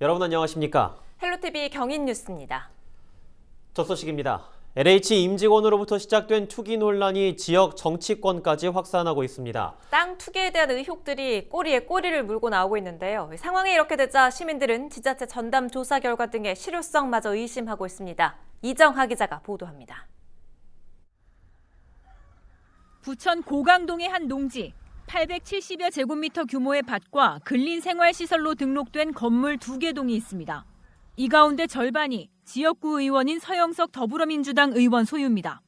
여러분 안녕하십니까? 헬로티비 경인뉴스입니다. 첫 소식입니다. LH 임직원으로부터 시작된 투기 논란이 지역 정치권까지 확산하고 있습니다. 땅 투기에 대한 의혹들이 꼬리에 꼬리를 물고 나오고 있는데요. 상황이 이렇게 되자 시민들은 지자체 전담 조사 결과 등의 실효성마저 의심하고 있습니다. 이정하 기자가 보도합니다. 부천 고강동의 한 농지, 870여 제곱미터 규모의 밭과 근린생활시설로 등록된 건물 2개 동이 있습니다. 이 가운데 절반이 지역구 의원인 서영석 더불어민주당 의원 소유입니다.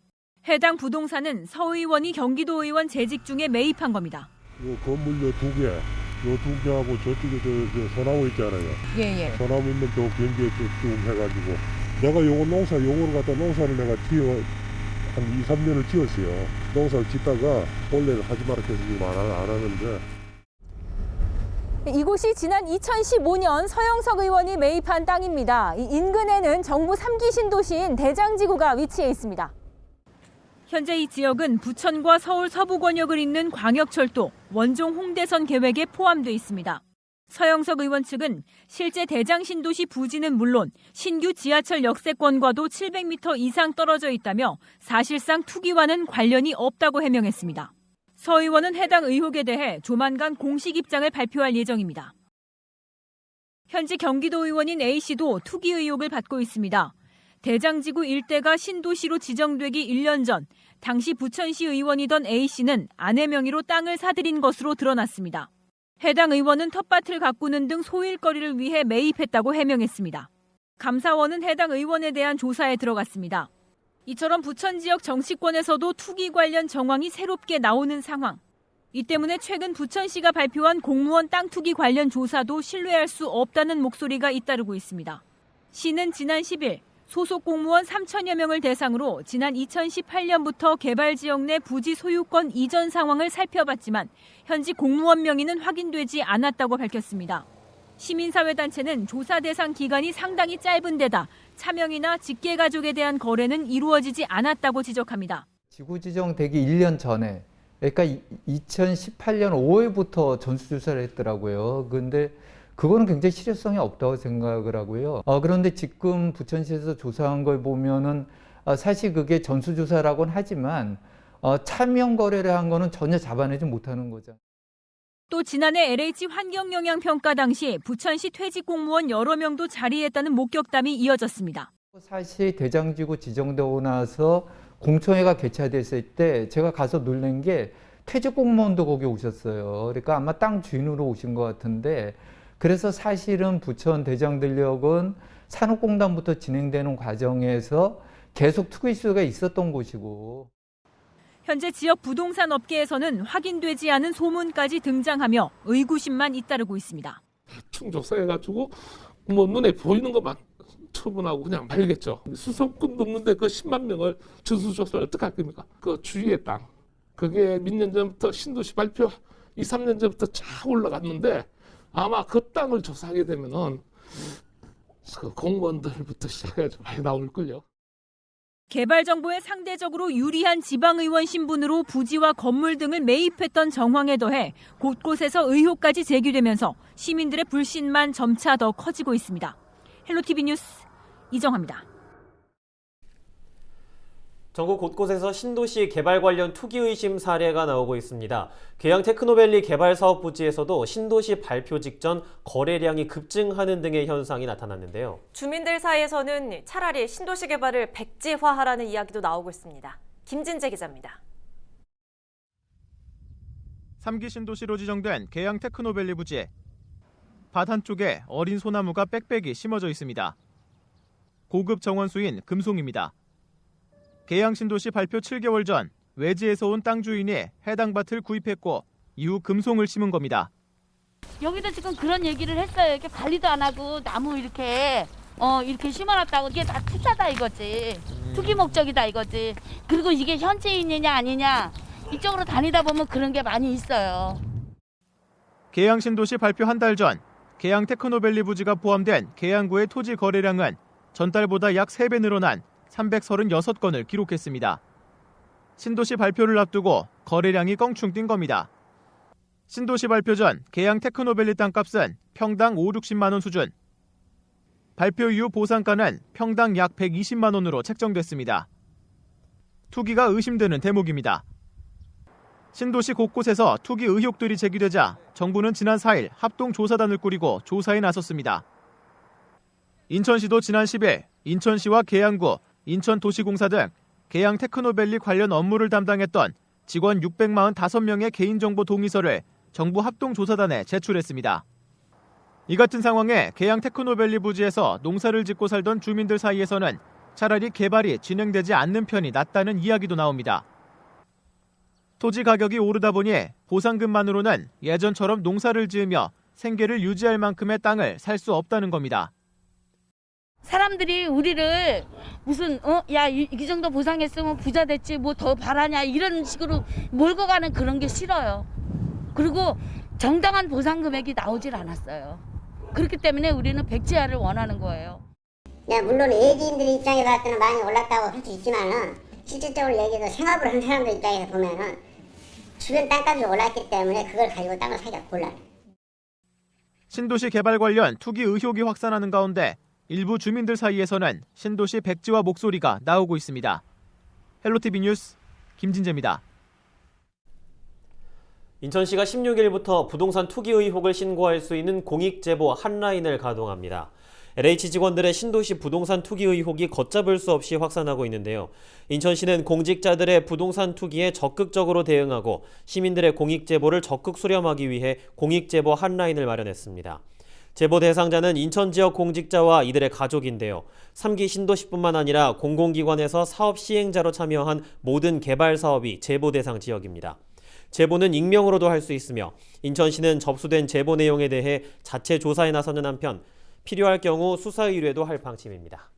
해당 부동산은 서 의원이 경기도 의원 재직 중에 매입한 겁니다. 요 건물 요 2개, 요 2개하고 저쪽에 저 소나무 있잖아요. 예. 소나무 있는 저 경계에 쭉 해가지고 내가 요거를 갖다 농사를 내가 한 2, 3년을 지었어요. 농사를 짓다가 원래는 하지 말라 해서 지금 안 하는데. 이곳이 지난 2015년 서영석 의원이 매입한 땅입니다. 이 인근에는 정부 3기 신도시인 대장지구가 위치해 있습니다. 현재 이 지역은 부천과 서울 서부권역을 잇는 광역철도 원종 홍대선 계획에 포함돼 있습니다. 서영석 의원 측은 실제 대장신도시 부지는 물론 신규 지하철 역세권과도 700m 이상 떨어져 있다며 사실상 투기와는 관련이 없다고 해명했습니다. 서 의원은 해당 의혹에 대해 조만간 공식 입장을 발표할 예정입니다. 현재 경기도 의원인 A씨도 투기 의혹을 받고 있습니다. 대장지구 일대가 신도시로 지정되기 1년 전 당시 부천시 의원이던 A씨는 아내 명의로 땅을 사들인 것으로 드러났습니다. 해당 의원은 텃밭을 가꾸는 등 소일거리를 위해 매입했다고 해명했습니다. 감사원은 해당 의원에 대한 조사에 들어갔습니다. 이처럼 부천 지역 정치권에서도 투기 관련 정황이 새롭게 나오는 상황. 이 때문에 최근 부천시가 발표한 공무원 땅 투기 관련 조사도 신뢰할 수 없다는 목소리가 잇따르고 있습니다. 시는 지난 10일 소속 공무원 3천여 명을 대상으로 지난 2018년부터 개발 지역 내 부지 소유권 이전 상황을 살펴봤지만 현지 공무원 명의는 확인되지 않았다고 밝혔습니다. 시민사회단체는 조사 대상 기간이 상당히 짧은 데다 차명이나 직계가족에 대한 거래는 이루어지지 않았다고 지적합니다. 지구 지정되기 1년 전에, 그러니까 2018년 5월부터 전수조사를 했더라고요. 그런데 그거는 굉장히 실효성이 없다고 생각을 하고요. 그런데 지금 부천시에서 조사한 걸 보면은 사실 그게 전수조사라고는 하지만 차명 거래를 한 거는 전혀 잡아내지 못하는 거죠. 또 지난해 LH 환경영향평가 당시 부천시 퇴직 공무원 여러 명도 자리했다는 목격담이 이어졌습니다. 사실 대장지구 지정되고 나서 공청회가 개최됐을 때 제가 가서 놀란 게 퇴직 공무원도 거기 오셨어요. 그러니까 아마 땅 주인으로 오신 것 같은데, 그래서 사실은 부천 대장전력은 산업공단부터 진행되는 과정에서 계속 투기 수가 있었던 곳이고. 현재 지역 부동산 업계에서는 확인되지 않은 소문까지 등장하며 의구심만 잇따르고 있습니다. 대충 조사해가지고 뭐 눈에 보이는 것만 처분하고 그냥 말겠죠. 수소권도 없는데 그 10만 명을 전수조사를 어떻게 할 겁니까? 그 주위의 땅. 그게 몇 년 전부터 신도시 발표 2, 3년 전부터 쫙 올라갔는데 아마 그 땅을 조사하게 되면은 그 공무원들부터 시작해가지고 많이 나올걸요. 개발 정보에 상대적으로 유리한 지방의원 신분으로 부지와 건물 등을 매입했던 정황에 더해 곳곳에서 의혹까지 제기되면서 시민들의 불신만 점차 더 커지고 있습니다. 헬로티비 뉴스 이정하입니다. 전국 곳곳에서 신도시 개발 관련 투기 의심 사례가 나오고 있습니다. 계양 테크노밸리 개발 사업 부지에서도 신도시 발표 직전 거래량이 급증하는 등의 현상이 나타났는데요. 주민들 사이에서는 차라리 신도시 개발을 백지화하라는 이야기도 나오고 있습니다. 김진재 기자입니다. 3기 신도시로 지정된 계양 테크노밸리 부지. 밭 한쪽에 어린 소나무가 빽빽이 심어져 있습니다. 고급 정원수인 금송입니다. 계양 신도시 발표 7개월 전 외지에서 온 땅 주인이 해당 밭을 구입했고 이후 금송을 심은 겁니다. 여기도 지금 그런 얘기를 했어요. 이렇게 관리도 안 하고 나무 이렇게 심어놨다고. 이게 다 투자다 이거지. 투기 목적이다 이거지. 그리고 이게 현지인이냐 아니냐 이쪽으로 다니다 보면 그런 게 많이 있어요. 계양 신도시 발표 한 달 전 계양 테크노밸리 부지가 포함된 계양구의 토지 거래량은 전달보다 약 3배 늘어난 336건을 기록했습니다. 신도시 발표를 앞두고 거래량이 껑충 뛴 겁니다. 신도시 발표 전 계양 테크노밸리 땅값은 평당 5, 60만 원 수준. 발표 이후 보상가는 평당 약 120만 원으로 책정됐습니다. 투기가 의심되는 대목입니다. 신도시 곳곳에서 투기 의혹들이 제기되자 정부는 지난 4일 합동조사단을 꾸리고 조사에 나섰습니다. 인천시도 지난 10일 인천시와 계양구, 인천도시공사 등 계양 테크노밸리 관련 업무를 담당했던 직원 645명의 개인정보 동의서를 정부 합동조사단에 제출했습니다. 이 같은 상황에 계양 테크노밸리 부지에서 농사를 짓고 살던 주민들 사이에서는 차라리 개발이 진행되지 않는 편이 낫다는 이야기도 나옵니다. 토지 가격이 오르다 보니 보상금만으로는 예전처럼 농사를 지으며 생계를 유지할 만큼의 땅을 살 수 없다는 겁니다. 사람들이 우리를 무슨 야 이 정도 보상했으면 부자 됐지 뭐 더 바라냐 이런 식으로 몰고 가는 그런 게 싫어요. 그리고 정당한 보상 금액이 나오질 않았어요. 그렇기 때문에 우리는 백지화를 원하는 거예요. 네, 물론 외지인들 입장에서 할 때는 많이 올랐다고 할 수 있지만은 실질적으로 얘기해서 생업을 하는 사람들 입장에서 보면은 주변 땅값이 올랐기 때문에 그걸 가지고 땅을 사기가 곤란해요. 신도시 개발 관련 투기 의혹이 확산하는 가운데 일부 주민들 사이에서는 신도시 백지화 목소리가 나오고 있습니다. 헬로티비 뉴스 김진재입니다. 인천시가 16일부터 부동산 투기 의혹을 신고할 수 있는 공익제보 핫라인을 가동합니다. LH 직원들의 신도시 부동산 투기 의혹이 걷잡을 수 없이 확산하고 있는데요. 인천시는 공직자들의 부동산 투기에 적극적으로 대응하고 시민들의 공익제보를 적극 수렴하기 위해 공익제보 핫라인을 마련했습니다. 제보 대상자는 인천 지역 공직자와 이들의 가족인데요. 3기 신도시뿐만 아니라 공공기관에서 사업 시행자로 참여한 모든 개발 사업이 제보 대상 지역입니다. 제보는 익명으로도 할 수 있으며 인천시는 접수된 제보 내용에 대해 자체 조사에 나서는 한편 필요할 경우 수사 의뢰도 할 방침입니다.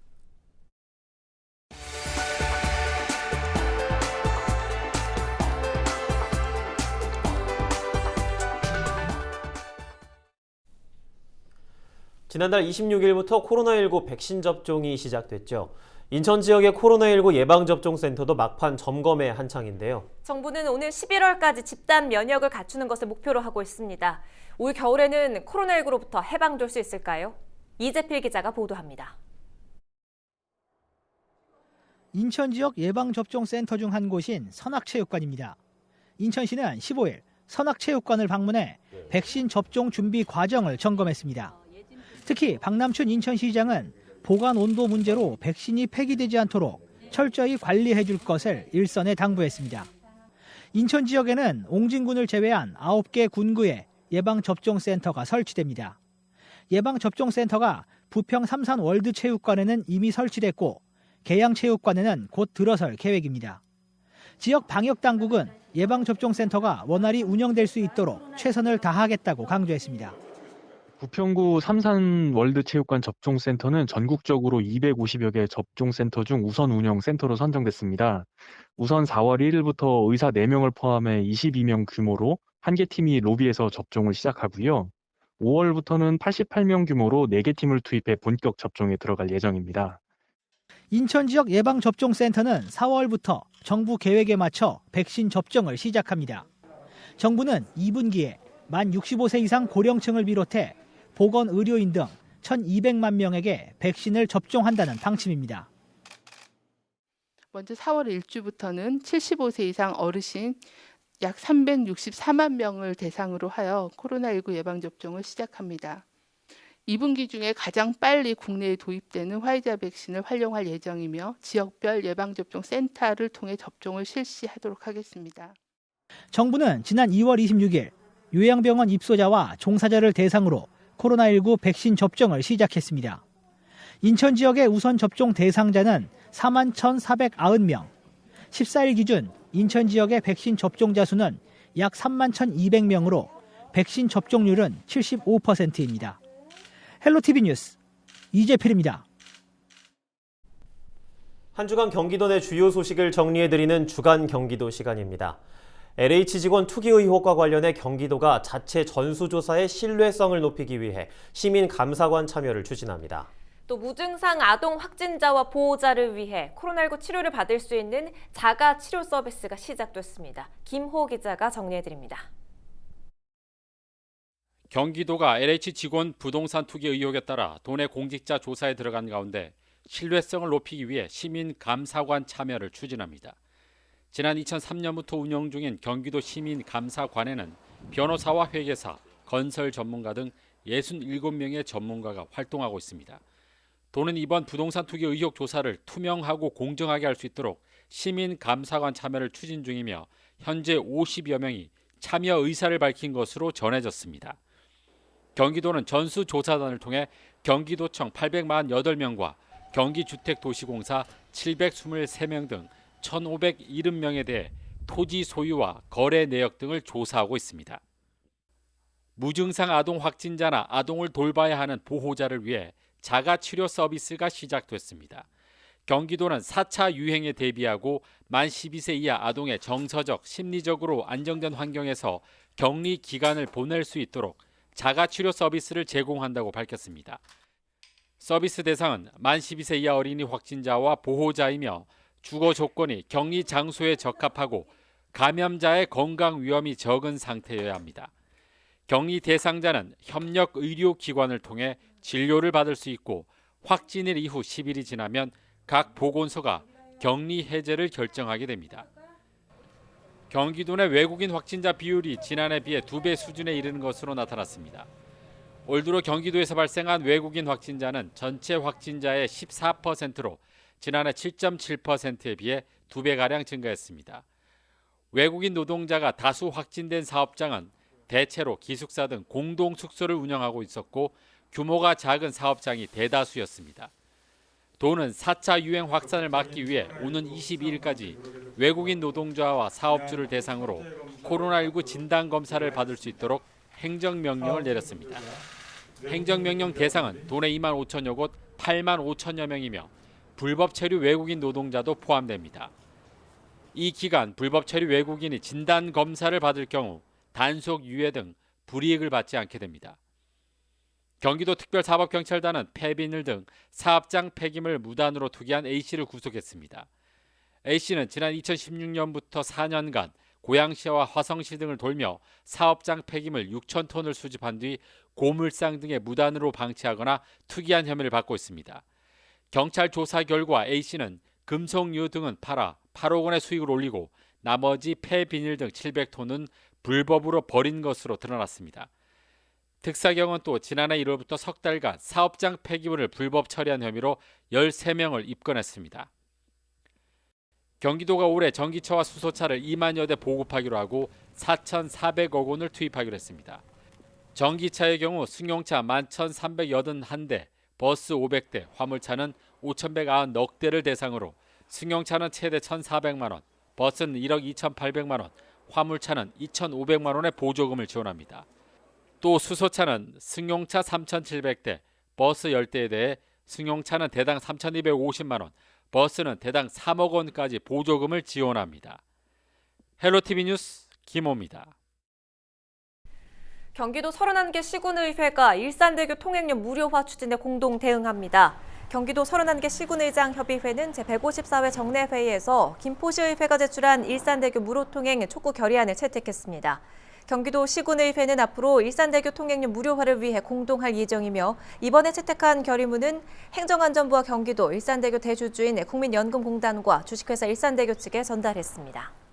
지난달 26일부터 코로나19 백신 접종이 시작됐죠. 인천 지역의 코로나19 예방접종센터도 막판 점검의 한창인데요. 정부는 오늘 11월까지 집단 면역을 갖추는 것을 목표로 하고 있습니다. 올 겨울에는 코로나19로부터 해방될 수 있을까요? 이재필 기자가 보도합니다. 인천 지역 예방접종센터 중 한 곳인 선악체육관입니다. 인천시는 15일 선악체육관을 방문해 백신 접종 준비 과정을 점검했습니다. 특히 박남춘 인천시장은 보관 온도 문제로 백신이 폐기되지 않도록 철저히 관리해 줄 것을 일선에 당부했습니다. 인천 지역에는 옹진군을 제외한 9개 군구에 예방접종센터가 설치됩니다. 예방접종센터가 부평 삼산 월드체육관에는 이미 설치됐고 계양체육관에는 곧 들어설 계획입니다. 지역 방역당국은 예방접종센터가 원활히 운영될 수 있도록 최선을 다하겠다고 강조했습니다. 부평구 삼산 월드체육관 접종센터는 전국적으로 250여 개 접종센터 중 우선 운영 센터로 선정됐습니다. 우선 4월 1일부터 의사 4명을 포함해 22명 규모로 한 개 팀이 로비에서 접종을 시작하고요. 5월부터는 88명 규모로 4개 팀을 투입해 본격 접종에 들어갈 예정입니다. 인천 지역 예방접종센터는 4월부터 정부 계획에 맞춰 백신 접종을 시작합니다. 정부는 2분기에 만 65세 이상 고령층을 비롯해 보건 의료인 등 1,200만 명에게 백신을 접종한다는 방침입니다. 먼저 4월 1주부터는 75세 이상 어르신 약 364만 명을 대상으로 하여 코로나19 예방접종을 시작합니다. 2분기 중에 가장 빨리 국내에 도입되는 화이자 백신을 활용할 예정이며 지역별 예방접종 센터를 통해 접종을 실시하도록 하겠습니다. 정부는 지난 2월 26일 요양병원 입소자와 종사자를 대상으로 코로나19 백신 접종을 시작했습니다. 인천 지역의 우선 접종 대상자는 4만 1,490명, 14일 기준 인천 지역의 백신 접종자 수는 약 3만 1,200명으로 백신 접종률은 75%입니다. 헬로티비 뉴스 이재필입니다. 한 주간 경기도 내 주요 소식을 정리해드리는 주간 경기도 시간입니다. LH 직원 투기 의혹과 관련해 경기도가 자체 전수조사의 신뢰성을 높이기 위해 시민감사관 참여를 추진합니다. 또 무증상 아동 확진자와 보호자를 위해 코로나19 치료를 받을 수 있는 자가 치료 서비스가 시작됐습니다. 김호 기자가 정리해드립니다. 경기도가 LH 직원 부동산 투기 의혹에 따라 도내 공직자 조사에 들어간 가운데 신뢰성을 높이기 위해 시민감사관 참여를 추진합니다. 지난 2003년부터 운영 중인 경기도 시민감사관에는 변호사와 회계사, 건설 전문가 등 67명의 전문가가 활동하고 있습니다. 도는 이번 부동산 투기 의혹 조사를 투명하고 공정하게 할 수 있도록 시민감사관 참여를 추진 중이며 현재 50여 명이 참여 의사를 밝힌 것으로 전해졌습니다. 경기도는 전수조사단을 통해 경기도청 848명과 경기주택도시공사 723명 등 1,570명에 대해 토지 소유와 거래 내역 등을 조사하고 있습니다. 무증상 아동 확진자나 아동을 돌봐야 하는 보호자를 위해 자가치료 서비스가 시작됐습니다. 경기도는 4차 유행에 대비하고 만 12세 이하 아동의 정서적, 심리적으로 안정된 환경에서 격리 기간을 보낼 수 있도록 자가치료 서비스를 제공한다고 밝혔습니다. 서비스 대상은 만 12세 이하 어린이 확진자와 보호자이며 주거 조건이 격리 장소에 적합하고 감염자의 건강 위험이 적은 상태여야 합니다. 격리 대상자는 협력 의료기관을 통해 진료를 받을 수 있고 확진일 이후 10일이 지나면 각 보건소가 격리 해제를 결정하게 됩니다. 경기도 내 외국인 확진자 비율이 지난해 비해 2배 수준에 이르는 것으로 나타났습니다. 올 들어 경기도에서 발생한 외국인 확진자는 전체 확진자의 14%로 지난해 7.7%에 비해 2배가량 증가했습니다. 외국인 노동자가 다수 확진된 사업장은 대체로 기숙사 등 공동 숙소를 운영하고 있었고 규모가 작은 사업장이 대다수였습니다. 도는 4차 유행 확산을 막기 위해 오는 22일까지 외국인 노동자와 사업주를 대상으로 코로나19 진단검사를 받을 수 있도록 행정명령을 내렸습니다. 행정명령 대상은 도내 2만 5천여 곳 8만 5천여 명이며 불법 체류 외국인 노동자도 포함됩니다. 이 기간 불법 체류 외국인이 진단검사를 받을 경우 단속 유예 등 불이익을 받지 않게 됩니다. 경기도 특별사법경찰단은 폐비닐 등 사업장 폐기물 무단으로 투기한 A씨를 구속했습니다. A씨는 지난 2016년부터 4년간 고양시와 화성시 등을 돌며 사업장 폐기물 6,000톤을 수집한 뒤 고물상 등에 무단으로 방치하거나 투기한 혐의를 받고 있습니다. 경찰 조사 결과 A씨는 금속류 등은 팔아 8억 원의 수익을 올리고 나머지 폐비닐 등 700톤은 불법으로 버린 것으로 드러났습니다. 특사경은 또 지난해 1월부터 석 달간 사업장 폐기물을 불법 처리한 혐의로 13명을 입건했습니다. 경기도가 올해 전기차와 수소차를 2만여 대 보급하기로 하고 4,400억 원을 투입하기로 했습니다. 전기차의 경우 승용차 11,381대, 버스 500대, 화물차는 5,194대를 대상으로 승용차는 최대 1,400만 원, 버스는 1억 2,800만 원, 화물차는 2,500만 원의 보조금을 지원합니다. 또 수소차는 승용차 3,700대, 버스 10대에 대해 승용차는 대당 3,250만 원, 버스는 대당 3억 원까지 보조금을 지원합니다. 헬로티비 뉴스 김호입니다. 경기도 31개 시군의회가 일산대교 통행료 무료화 추진에 공동 대응합니다. 경기도 31개 시군의장협의회는 제154회 정례회의에서 김포시의회가 제출한 일산대교 무료통행 촉구 결의안을 채택했습니다. 경기도 시군의회는 앞으로 일산대교 통행료 무료화를 위해 공동할 예정이며 이번에 채택한 결의문은 행정안전부와 경기도 일산대교 대주주인 국민연금공단과 주식회사 일산대교 측에 전달했습니다.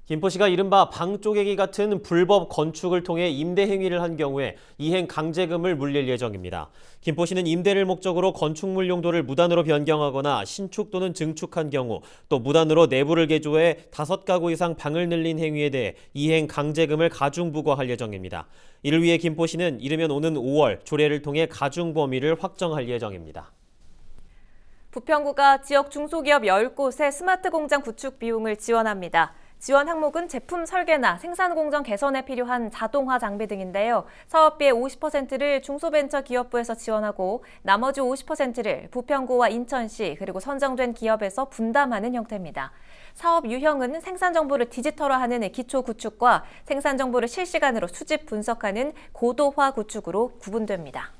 김포시가 이른바 방 쪼개기 같은 불법 건축을 통해 임대 행위를 한 경우에 이행 강제금을 물릴 예정입니다. 김포시는 임대를 목적으로 건축물 용도를 무단으로 변경하거나 신축 또는 증축한 경우, 또 무단으로 내부를 개조해 5가구 이상 방을 늘린 행위에 대해 이행 강제금을 가중부과할 예정입니다. 이를 위해 김포시는 이르면 오는 5월 조례를 통해 가중 범위를 확정할 예정입니다. 부평구가 지역 중소기업 10곳의 스마트 공장 구축 비용을 지원합니다. 지원 항목은 제품 설계나 생산 공정 개선에 필요한 자동화 장비 등인데요. 사업비의 50%를 중소벤처기업부에서 지원하고 나머지 50%를 부평구와 인천시 그리고 선정된 기업에서 분담하는 형태입니다. 사업 유형은 생산 정보를 디지털화하는 기초 구축과 생산 정보를 실시간으로 수집 분석하는 고도화 구축으로 구분됩니다.